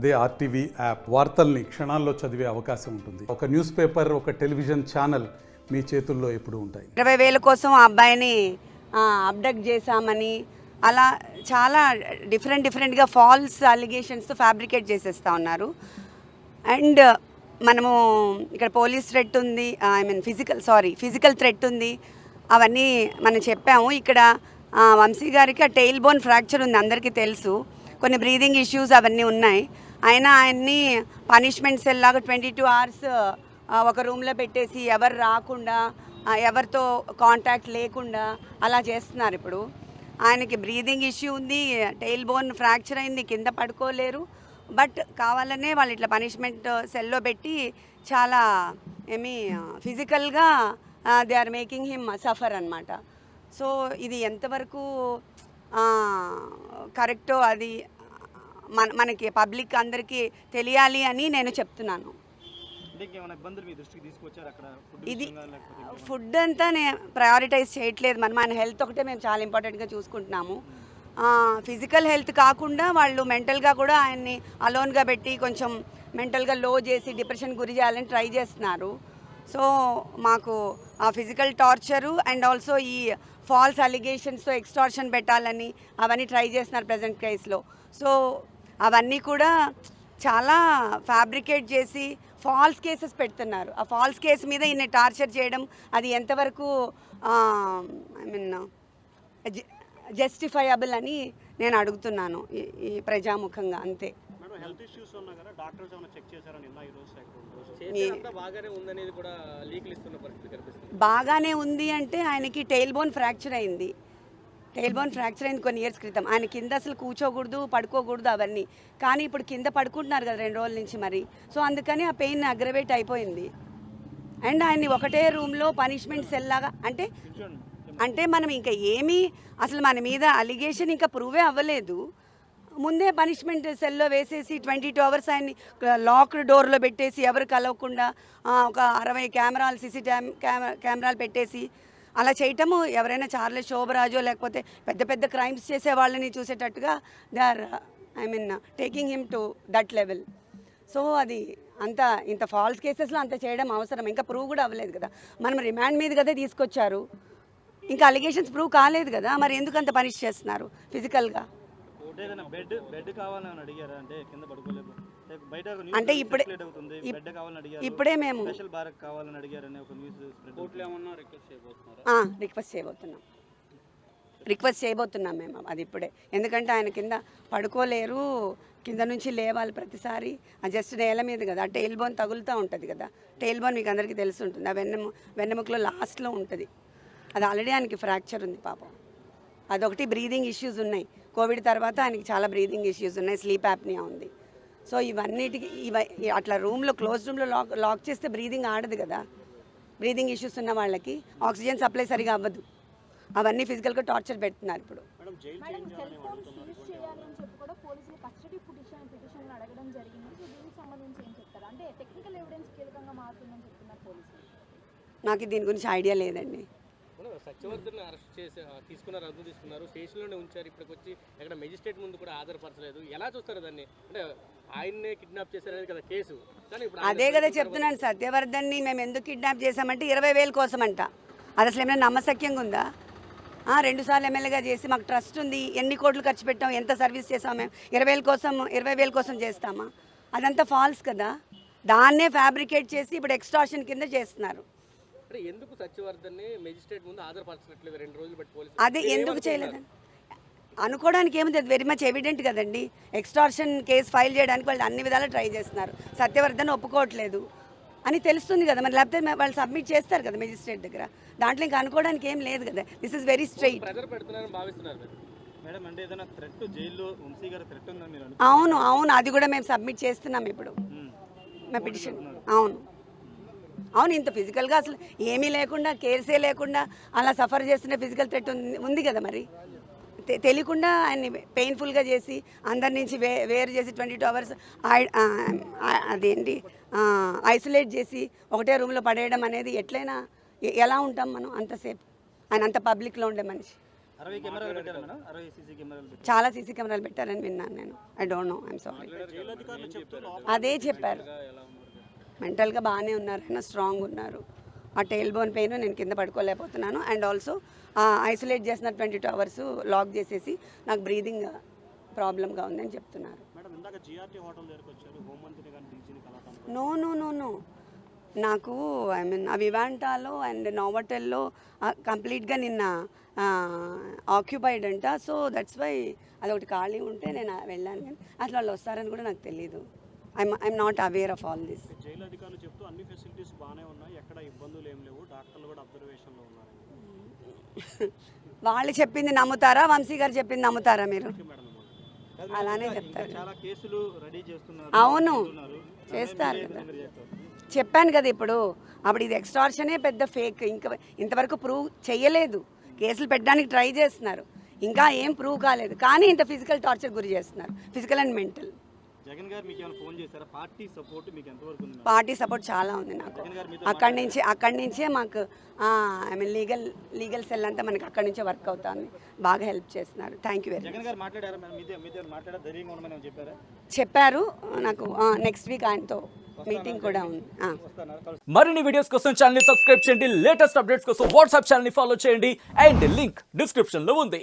అదే RTV app వార్తల్ని క్షణాల్లో చదివే అవకాశం ఉంటుంది. ఒక న్యూస్ పేపర్, ఒక టెలివిజన్ ఛానల్ మీ చేతుల్లో ఎప్పుడూ ఉంటాయి. 20,000 కోసం ఆ అబ్బాయిని అబ్డక్ట్ చేశామని అలా చాలా డిఫరెంట్గా ఫాల్స్ అలిగేషన్స్తో ఫ్యాబ్రికేట్ చేసేస్తూ ఉన్నారు. అండ్ మనము ఇక్కడ పోలీస్ థ్రెట్ ఉంది, ఫిజికల్ థ్రెట్ ఉంది, అవన్నీ మనం చెప్పాము. ఇక్కడ వంశీ గారికి ఆ టెయిల్ బోన్ ఫ్రాక్చర్ ఉంది, అందరికీ తెలుసు. కొన్ని బ్రీదింగ్ ఇష్యూస్ అవన్నీ ఉన్నాయి. అయినా ఆయన్ని పనిష్మెంట్ సెల్ లాగా 22 hours ఒక రూమ్లో పెట్టేసి ఎవరు రాకుండా, ఎవరితో కాంటాక్ట్ లేకుండా అలా చేస్తున్నారు. ఇప్పుడు ఆయనకి బ్రీదింగ్ ఇష్యూ ఉంది, టెయిల్ బోన్ ఫ్రాక్చర్ అయింది, కింద పడుకోలేరు. బట్ కావాలనే వాళ్ళు ఇట్లా పనిష్మెంట్ సెల్లో పెట్టి చాలా ఫిజికల్గా they are making him suffer అన్నమాట. సో ఇది ఎంతవరకు కరెక్టో అది మనకి పబ్లిక్ అందరికీ తెలియాలి అని నేను చెప్తున్నాను. ఇది ఫుడ్ అంతా నేను ప్రయారిటైజ్ చేయట్లేదు. మన హెల్త్ ఒకటే మేము చాలా ఇంపార్టెంట్గా చూసుకుంటున్నాము. ఫిజికల్ హెల్త్ కాకుండా వాళ్ళు మెంటల్గా కూడా ఆయన్ని అలోన్గా పెట్టి కొంచెం మెంటల్గా లో చేసి డిప్రెషన్ గురి చేయాలని ట్రై చేస్తున్నారు. సో మాకు ఆ ఫిజికల్ టార్చరు అండ్ ఆల్సో ఈ ఫాల్స్ అలిగేషన్స్తో ఎక్స్టార్షన్ పెట్టాలని అవన్నీ ట్రై చేస్తున్నారు ప్రజెంట్ కేసులో. సో అవన్నీ కూడా చాలా ఫ్యాబ్రికేట్ చేసి ఫాల్స్ కేసెస్ పెడుతున్నారు. ఆ ఫాల్స్ కేసు మీద ఈయన టార్చర్ చేయడం అది ఎంతవరకు జస్టిఫైయబుల్ అని నేను అడుగుతున్నాను ఈ ప్రజాముఖంగా. అంతే. బాగానే ఉంది అంటే ఆయనకి టెయిల్ బోన్ ఫ్రాక్చర్ అయింది. కొన్ని ఇయర్స్ క్రితం. ఆయన కింద అసలు కూర్చోకూడదు, పడుకోకూడదు అవన్నీ. కానీ ఇప్పుడు కింద పడుకుంటున్నారు కదా 2 రోజుల నుంచి మరి. సో అందుకని ఆ పెయిన్ అగ్రవేట్ అయిపోయింది. అండ్ ఆయన్ని ఒకటే రూమ్లో పనిష్మెంట్ సెల్ లాగా అంటే మనం ఇంకా ఏమీ అసలు మన మీద అలిగేషన్ ఇంకా ప్రూవే అవ్వలేదు. ముందే పనిష్మెంట్ సెల్లో వేసేసి 22 hours ఆయన్ని లాక్డ్ డోర్లో పెట్టేసి ఎవరు కలవకుండా ఒక 60 కెమెరాలు కెమెరాలు పెట్టేసి అలా చేయటము ఎవరైనా చార్లెస్ శోభరాజో లేకపోతే పెద్ద క్రైమ్స్ చేసే వాళ్ళని చూసేటట్టుగా they are taking him to that level. So అది ఇంత ఫాల్స్ కేసెస్లో అంత చేయడం అవసరం? ఇంకా ప్రూవ్ కూడా అవ్వలేదు కదా. మనం రిమాండ్ మీద కదా తీసుకొచ్చారు, ఇంకా అలిగేషన్స్ ప్రూవ్ కాలేదు కదా. మరి ఎందుకు అంత పనిష్ చేస్తున్నారు ఫిజికల్గా? అంటే ఇప్పుడే మేము రిక్వెస్ట్ చేయబోతున్నాం మేము అది ఇప్పుడే. ఎందుకంటే ఆయన కింద పడుకోలేరు, కింద నుంచి లేవాలి ప్రతిసారి. జస్ట్ నేల మీద కదా, ఆ టెయిల్ బోన్ తగులుతూ ఉంటుంది కదా. టెయిల్ బోన్ మీకు అందరికీ తెలిసి ఉంటుంది, ఆ వెన్నెముకలో లాస్ట్లో ఉంటుంది. అది ఆల్రెడీ ఆయనకి ఫ్రాక్చర్ ఉంది పాపం. అదొకటి. బ్రీదింగ్ ఇష్యూస్ ఉన్నాయి. కోవిడ్ తర్వాత ఆయనకి చాలా బ్రీదింగ్ ఇష్యూస్ ఉన్నాయి, స్లీప్ యాప్నియా ఉంది. సో ఇవన్నిటికి అట్లా క్లోజ్ రూమ్లో లాక్ చేస్తే బ్రీదింగ్ ఆడదు కదా. బ్రీదింగ్ ఇష్యూస్ ఉన్న వాళ్ళకి ఆక్సిజన్ సప్లై సరిగా అవ్వదు. అవన్నీ ఫిజికల్గా టార్చర్ పెడుతున్నారు ఇప్పుడు. నాకు దీని గురించి ఐడియా లేదండి. సత్యవర్ధన్ అరెస్ట్ చేసి తీసుకున్నారు, స్టేషన్లోనే ఉంచారు. ఇప్పటికి వచ్చి ఎక్కడ మెజిస్ట్రేట్ ముందు కూడా ఆధారపరచలేదు. ఎలా చూస్తారు దాన్ని? అంటే ఆయన్నే కిడ్నాప్ చేశారనేది కదా కేసు. అదే కదా చెప్తున్నాను. సత్యవర్ధన్ని మేము ఎందుకు కిడ్నాప్ చేశామంటే 20,000 కోసం అంట. అది అసలు ఏమైనా నమ్మశక్యంగా ఉందా? 2 సార్లు ఎమ్మెల్యేగా చేసి మాకు ట్రస్ట్ ఉంది, ఎన్ని కోట్లు ఖర్చు పెట్టాం, ఎంత సర్వీస్ చేసాం మేము. 20,000 కోసం చేస్తామా? అదంతా ఫాల్స్ కదా. దాన్నే ఫ్యాబ్రికేట్ చేసి ఇప్పుడు ఎక్స్టార్షన్ కింద చేస్తున్నారు. ఎందుకు సత్యవర్ధన్ని మెజిస్ట్రేట్ ముందు ఆధారపరచట్లేదు 2 రోజులు బట్టి పోలీసులు? అదే ఎందుకు చేయలేదని అనుకోవడానికి ఏముంది, అది వెరీ మచ్ ఎవిడెంట్ కదండి. ఎక్స్టార్షన్ కేసు ఫైల్ చేయడానికి వాళ్ళు అన్ని విధాలా ట్రై చేస్తున్నారు. సత్యవర్ధన్ ఒప్పుకోవట్లేదు అని తెలుస్తుంది కదా మరి. లేకపోతే వాళ్ళు సబ్మిట్ చేస్తారు కదా మెజిస్ట్రేట్ దగ్గర. దాంట్లో ఇంకా అనుకోవడానికి ఏం లేదు కదా. This is very straight. అవును, అది కూడా మేము సబ్మిట్ చేస్తున్నాం ఇప్పుడు మా పిటిషన్. అవును, ఇంత ఫిజికల్గా అసలు ఏమీ లేకుండా, కేర్సే లేకుండా అలా సఫర్ చేస్తున్న ఫిజికల్ థ్రెట్ ఉంది కదా మరి. తెలియకుండా ఆయన్ని పెయిన్ఫుల్గా చేసి అందరి నుంచి వేరు చేసి 22 hours అదేంటి ఐసోలేట్ చేసి ఒకటే రూమ్లో పడేయడం అనేది ఎట్లయినా ఎలా ఉంటాం మనం అంతసేపు? ఆయన అంత పబ్లిక్లో ఉండే మనిషి. 60 కెమెరాలు పెట్టారు మేడం, 60 సీసీ కెమెరాలు పెట్టారు. చాలా సీసీ కెమెరాలు పెట్టారని విన్నాను నేను. I don't know, I'm sorry. Jail అధికారులు చెప్తూ అదే చెప్పారు, మెంటల్గా బాగానే ఉన్నారు, ఆయన స్ట్రాంగ్ ఉన్నారు. ఆ టైల్ బోన్ పెయిన్ నేను కింద పడుకోలేకపోతున్నాను. అండ్ ఆల్సో ఐసోలేట్ చేసిన 22 అవర్స్ లాక్ చేసేసి నాకు బ్రీదింగ్ ప్రాబ్లంగా ఉందని చెప్తున్నారు. మేడం ఇందాక జిఆర్టీ హోటల్ దగ్గరకు వచ్చారు, హోంమంత్రిని కానీ డీజీని కలవటానికి. నో నో నో నో, నాకు ఐ మీన్ ఆ వివాంటాలో అండ్ నోవటెల్లో కంప్లీట్గా నిన్న ఆక్యుపైడ్ అంట. సో దట్స్ వై అదొకటి ఖాళీ ఉంటే నేను వెళ్ళాను, కానీ అసలు వాళ్ళు వస్తారని కూడా నాకు తెలీదు. I'm not aware of all this. Jail అధికారులు చెప్తూ అన్ని ఫెసిలిటీస్ బాగానే ఉన్నాయి, ఎక్కడ ఇబ్బందులు ఏం లేవు, డాక్టర్లు కూడా అబ్జర్వేషన్లో ఉన్నారు. వాళ్ళు చెప్పింది నమ్ముతారా, వంశీ గారు చెప్పింది నమ్ముతారా మీరు? మేడం అలానే చెప్తారు. చాలా కేసులు రెడీ చేస్తున్నారు. అవును, చేస్తారు కదా. చెప్పాను కదా ఇప్పుడు, అప్పుడు ఇది ఎక్స్టార్షనే పెద్ద ఫేక్. ఇంకా ఇంతవరకు ప్రూవ్ చేయలేదు, కేసులు పెట్టడానికి ట్రై చేస్తున్నారు, ఇంకా ఏం ప్రూవ్ కాలేదు. కానీ ఇంత ఫిజికల్ టార్చర్ గురి చేస్తున్నారు, ఫిజికల్ అండ్ మెంటల్. జగన్ గారు మీకు ఏమైనా ఫోన్ చేశారా? పార్టీ సపోర్ట్ మీకు ఎంతవరకు ఉంది? పార్టీ సపోర్ట్ చాలా ఉంది నాకు. అక్కడి నుంచే మాకు ఐ మీన్ లీగల్ సెల్ అంతా మనకి అక్కడి నుంచే వర్క్ అవుతుంది, బాగా హెల్ప్ చేస్తున్నారు. Thank you very much. Jagan గారు మాట్లాడారా మేడం? మీతో మాట్లాడారు, ధైర్యంగా ఉండమని చెప్పారా? చెప్పారు నాకు. నెక్స్ట్ వీక్ ఆయనతో మీటింగ్ కూడా ఉంది. మరిన్ని వీడియోస్ కోసం ఛానల్ ని సబ్స్క్రైబ్ చేయండి, లేటెస్ట్ అప్డేట్స్ కోసం వాట్సాప్ ఛానల్ ని ఫాలో చేయండి, అండ్ లింక్ డిస్క్రిప్షన్ లో ఉంది.